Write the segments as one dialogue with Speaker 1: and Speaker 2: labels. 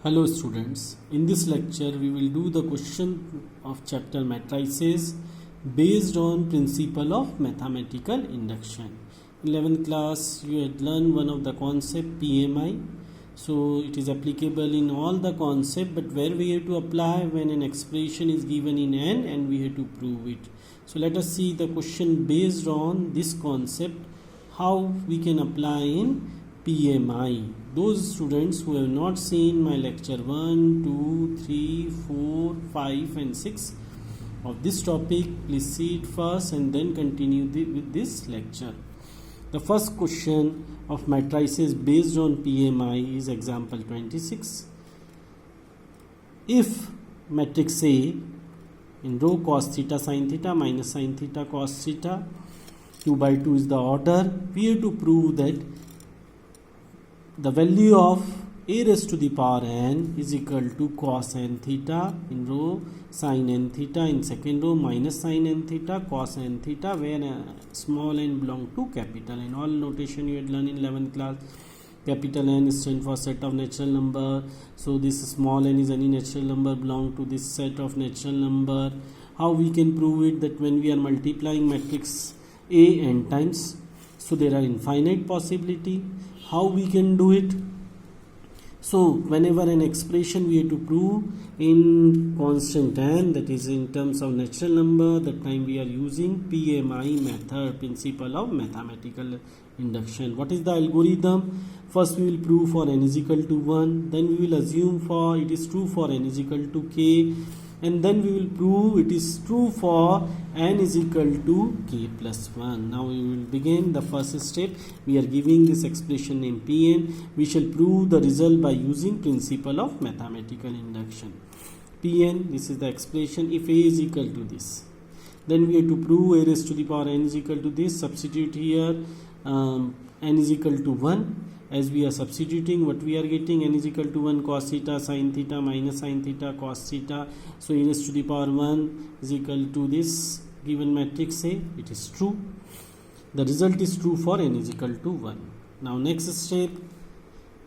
Speaker 1: Hello students, in this lecture we will do the question of chapter matrices based on principle of mathematical induction. In 11th class you had learned one of the concept PMI. So it is applicable in all the concept, but where we have to apply when an expression is given in n and we have to prove it. So let us see the question based on this concept, how we can apply in PMI. Those students who have not seen my lecture 1, 2, 3, 4, 5 and 6 of this topic, please see it first and then continue with this lecture. The first question of matrices based on PMI is example 26. If matrix A in row cos theta sin theta minus sin theta cos theta 2 by 2 is the order, we have to prove that the value of a raised to the power n is equal to cos n theta in row, sin n theta in second row, minus sin n theta cos n theta, where small n belong to capital N. All notation you had learned in 11th class. Capital N stands for set of natural number, so this small n is any natural number belong to this set of natural number. How we can prove it? That when we are multiplying matrix A n times, so there are infinite possibility. How we can do it? So whenever an expression we have to prove in constant n, that is in terms of natural number, that time we are using PMI method, principle of mathematical induction. What is the algorithm? First we will prove for n is equal to 1, then we will assume for it is true for n is equal to k, and then we will prove it is true for n is equal to k plus 1. Now we will begin the first step. We are giving this expression name Pn. We shall prove the result by using principle of mathematical induction. Pn, this is the expression. If a is equal to this, then we have to prove a raised to the power n is equal to this. Substitute here n is equal to 1. As we are substituting, what we are getting, n is equal to 1 cos theta sin theta minus sin theta cos theta. So a raised to the power 1 is equal to this given matrix A. It is true. The result is true for n is equal to 1. Now next step,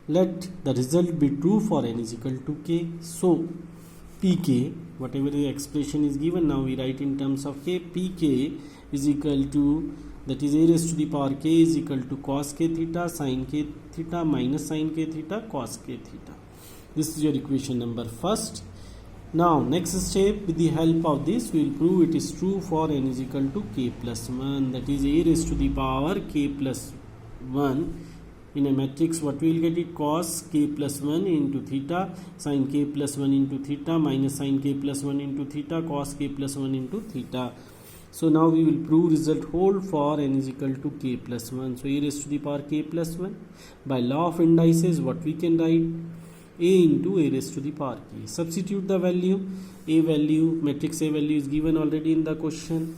Speaker 1: let the result be true for n is equal to k. So pk, whatever the expression is given, now we write in terms of k. Pk is equal to, that is a raised to the power k is equal to cos k theta sin k theta minus sin k theta cos k theta. This is your equation number first. Now next step, with the help of this we will prove it is true for n is equal to k plus 1, that is a raised to the power k plus 1. In a matrix, what we will get it, cos k plus 1 into theta sin k plus 1 into theta minus sin k plus 1 into theta cos k plus 1 into theta. So now we will prove result hold for n is equal to k plus 1. So a raised to the power k plus 1. By law of indices, what we can write? A into a raised to the power k. Substitute the value. A value, matrix A value is given already in the question.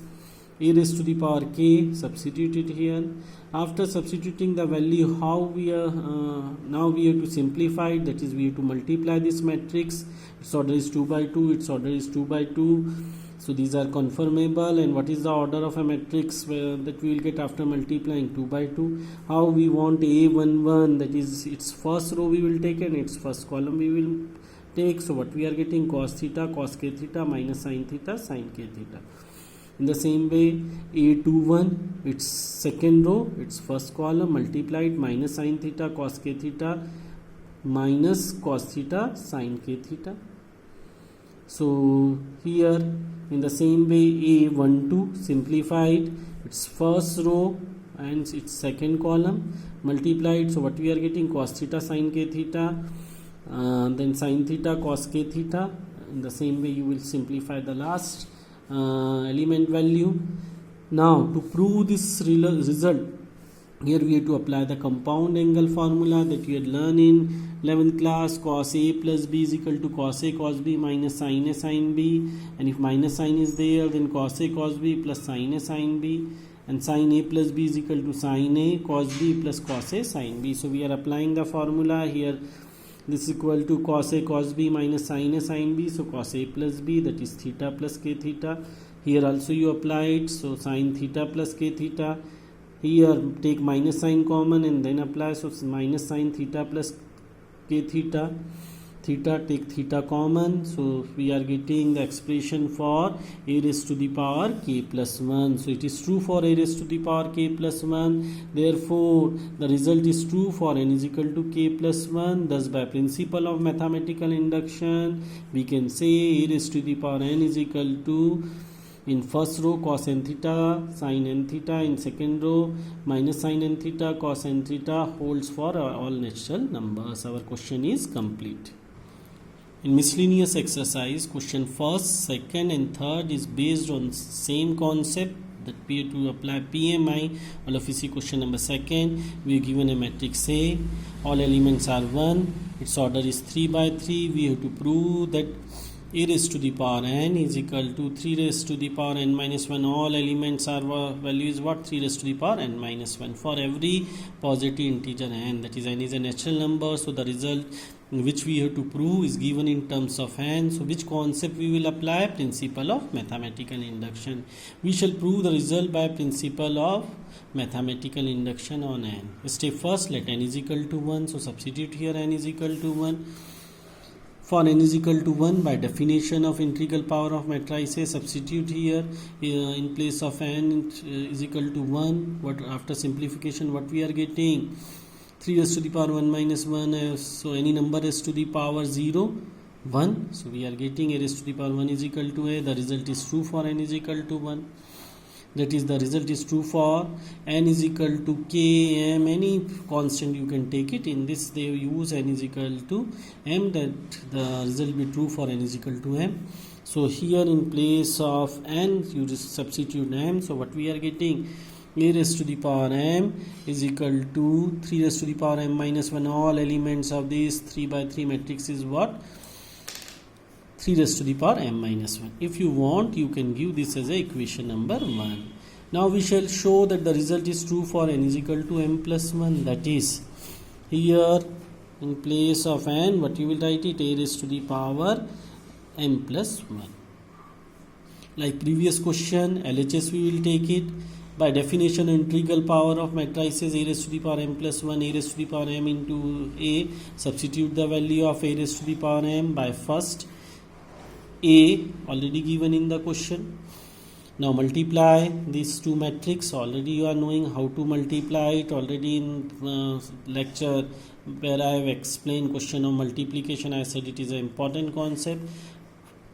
Speaker 1: A raised to the power k, substitute it here. After substituting the value, how we are now we have to simplify it, that is we have to multiply this matrix. Its order is 2 by 2, its order is 2 by 2. So these are conformable. And what is the order of a matrix that we will get after multiplying 2 by 2? How we want A11, that is its first row we will take and its first column we will take. So what we are getting, cos theta cos k theta minus sin theta sin k theta. In the same way, A21, its second row, its first column multiplied minus sin theta cos k theta minus cos theta sin k theta. So here in the same way, A12 simplified, its first row and its second column multiplied. So what we are getting, cos theta sin k theta, then sin theta cos k theta. In the same way you will simplify the last element value. Now to prove this result, here we have to apply the compound angle formula that you had learned in 11th class. Cos A plus B is equal to cos A cos B minus sin A sin B, and if minus sign is there, then cos A cos B plus sin A sin B, and sin A plus B is equal to sin A cos B plus cos A sin B. So we are applying the formula here. This is equal to cos A cos B minus sin A sin B. So cos A plus B, that is theta plus k theta. Here also you apply it. So sin theta plus k theta. Here take minus sign common and then apply. So minus sin theta plus k theta. theta, take theta common, so we are getting the expression for a raised to the power k plus 1. So it is true for a raised to the power k plus 1, therefore the result is true for n is equal to k plus 1. Thus by principle of mathematical induction we can say a raised to the power n is equal to, in first row cos n theta sin n theta, in second row minus sin n theta cos n theta, holds for all natural numbers. Our question is complete. In miscellaneous exercise, question first, second and third is based on same concept, that we have to apply PMI. All of you see question number second. We are given a matrix A, all elements are 1, its order is 3 by 3. We have to prove that a raised to the power n is equal to 3 raised to the power n minus 1. All elements are value is what? 3 raised to the power n minus 1 for every positive integer n, that is n is a natural number. So the result which we have to prove is given in terms of n. So which concept we will apply? Principle of mathematical induction. We shall prove the result by principle of mathematical induction on n. Step first, let n is equal to 1. So substitute here n is equal to 1. For n is equal to 1, by definition of integral power of matrices, substitute here in place of n is equal to 1. What after simplification what we are getting? 3 raised to the power 1 minus 1. So any number is to the power 0, 1. So we are getting a raised to the power 1 is equal to a. The result is true for n is equal to 1. That is, the result is true for n is equal to k, m, any constant you can take it. In this they use n is equal to m, that the result will be true for n is equal to m. So here in place of n you just substitute m. So what we are getting? A raised to the power m is equal to 3 raised to the power m minus 1. All elements of this 3 by 3 matrix is what? 3 raised to the power m minus 1. If you want, you can give this as a equation number 1. Now we shall show that the result is true for n is equal to m plus 1. That is, here in place of n, what you will write it? A raised to the power m plus 1. Like previous question, LHS we will take it. By definition, integral power of matrices a raised to the power m plus 1, a raised to the power m into a. Substitute the value of a raised to the power m by first a, already given in the question. Now multiply these two matrix. Already you are knowing how to multiply it. Already in lecture where I have explained question of multiplication, I said it is an important concept.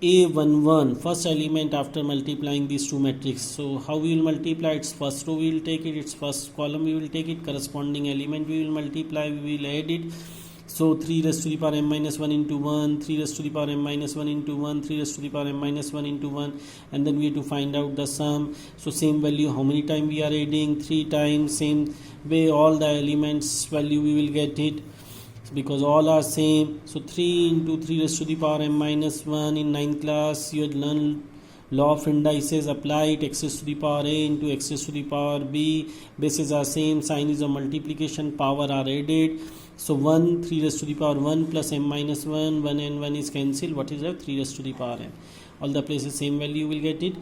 Speaker 1: A11, first element after multiplying these two matrix. So how we will multiply? Its first row we will take it, its first column we will take it, corresponding element we will multiply, we will add it. So 3 raised to the power m minus 1 into 1, 3 raised to the power m minus 1 into 1, 3 raised to the power m minus 1 into 1, and then we have to find out the sum. So same value, how many times we are adding? 3 times. Same way all the elements value we will get it, because all are same. So 3 into 3 raised to the power m minus 1. In 9th class you had learned law of indices. Apply it. X raised to the power a into x raised to the power b. Bases are same, sign is of multiplication, power are added. So 1, 3 raised to the power 1 plus m minus 1, 1 and 1 is cancelled. What is that? 3 raised to the power m. All the places same value you will get it.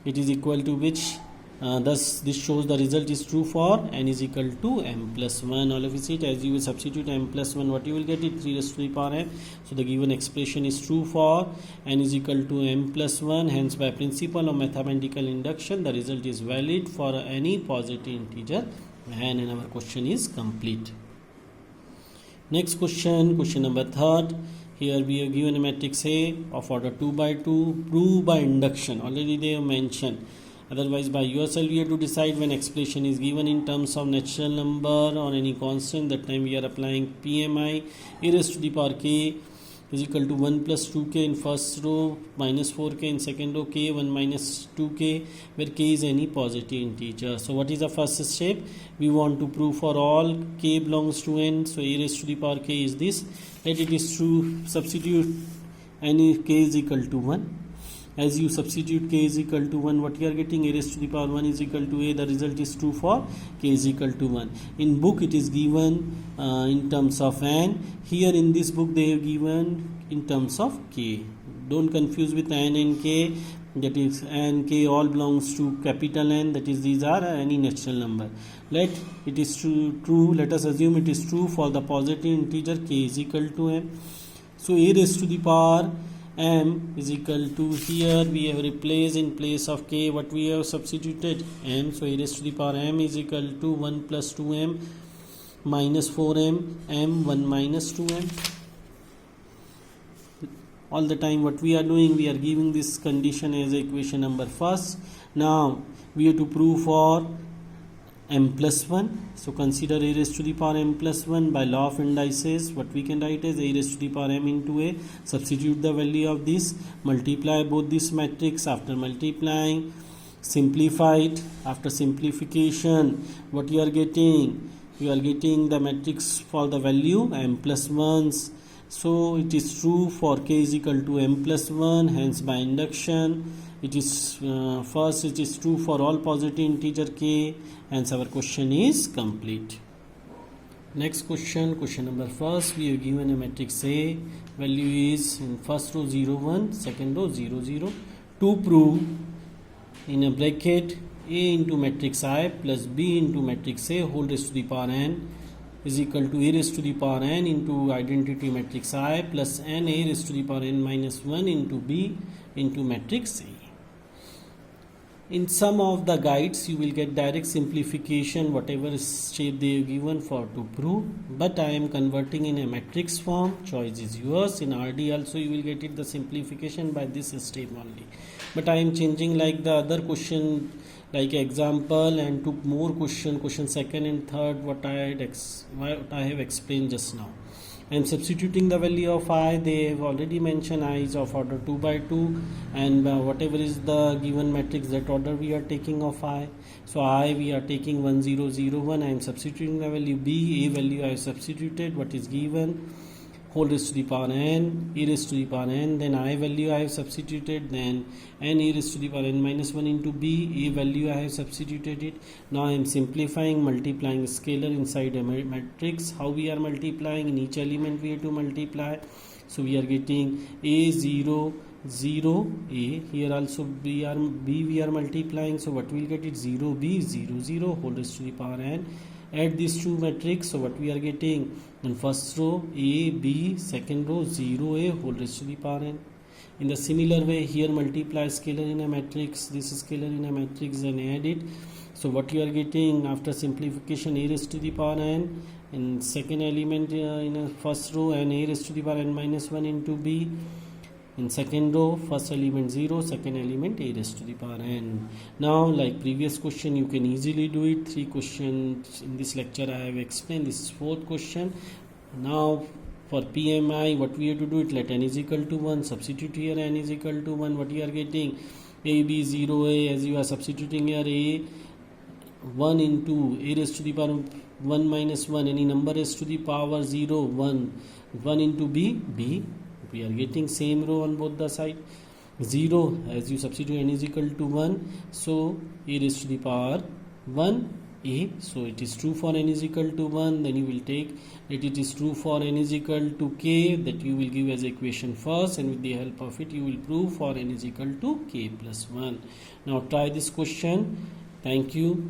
Speaker 1: It is equal to which? Thus this shows the result is true for n is equal to m plus 1. All of you see it, as you will substitute m plus 1, what you will get it? 3 raised to the power m. So the given expression is true for n is equal to m plus 1. Hence by principle of mathematical induction, the result is valid for any positive integer n, and our question is complete. Next question, question number 3rd. Here we are given a matrix A of order 2 by 2. Prove by induction. Already they have mentioned. Otherwise by yourself you have to decide. When expression is given in terms of natural number or any constant, that time we are applying PMI. A raised to the power k is equal to 1 plus 2k in first row, minus 4k in second row, k 1 minus 2k, where k is any positive integer. So what is the first step? We want to prove for all k belongs to n. So a raised to the power k is this. Let it is true. Substitute any k is equal to 1. As you substitute k is equal to 1, what you are getting? A raised to the power 1 is equal to a. The result is true for k is equal to 1. In book it is given in terms of n. Here in this book they have given in terms of k. Don't confuse with n and k. That is n, k all belongs to capital N. That is, these are any natural number. Let it is true. Let us assume it is true for the positive integer k is equal to m. So a raised to the power m is equal to, here we have replaced in place of k what we have substituted, m. So a raised to the power m is equal to 1 plus 2m minus 4m, m 1 minus 2m. All the time what we are doing, we are giving this condition as equation number first. Now we have to prove for m plus 1. So consider a raised to the power m plus 1 by law of indices. What we can write as a raised to the power m into a. Substitute the value of this. Multiply both this matrix. After multiplying, simplify it. After simplification, what you are getting? You are getting the matrix for the value m plus 1s. So it is true for k is equal to m plus 1. Hence by induction, it is first it is true for all positive integer k. Hence our question is complete. Next question, question number first. We have given a matrix A. Value is in first row 0 1, second row 0 0. To prove, in a bracket, A into matrix I plus B into matrix A whole raised to the power n is equal to a raised to the power n into identity matrix I plus n a raised to the power n minus 1 into B into matrix A. In some of the guides you will get direct simplification whatever shape they have given for to prove, but I am converting in a matrix form. Choice is yours. In RD also you will get it the simplification by this step only, but I am changing like the other question, like example, and took more question second and third what I have explained just now. I am substituting the value of I. They have already mentioned I is of order 2 by 2, and whatever is the given matrix, that order we are taking of I. So I we are taking 1 0 0 1. I am substituting the value B. A value I have substituted what is given, whole raised to the power n, e raised to the power n, then I value I have substituted, then n e raised to the power n minus 1 into B, a value I have substituted it. Now I am simplifying, multiplying scalar inside a matrix. How we are multiplying? In each element we have to multiply. So we are getting a 0 0 a, here also B we are multiplying. So what we will get it 0 B 0 0 whole raised to the power n. Add these two matrix. So what we are getting? In first row A B, second row 0 a whole raised to the power n. In the similar way here multiply scalar in a matrix, this is scalar in a matrix, and add it. So what you are getting after simplification, a raised to the power n in second element in a first row, and a raised to the power n minus 1 into B. In second row, first element 0, second element a raised to the power n. Now like previous question you can easily do it. 3 questions in this lecture I have explained. This is 4th question. Now for PMI what we have to do it, let n is equal to 1, substitute here n is equal to 1. What you are getting? A B 0 a, as you are substituting here a 1 into a raised to the power 1 minus 1, any number raised to the power 0 1 into B B. We are getting same row on both the side. 0 as you substitute n is equal to 1, so a raised to the power 1 a. So it is true for n is equal to 1. Then you will take that it is true for n is equal to k, that you will give as equation first, and with the help of it you will prove for n is equal to k plus 1. Now try this question. Thank you.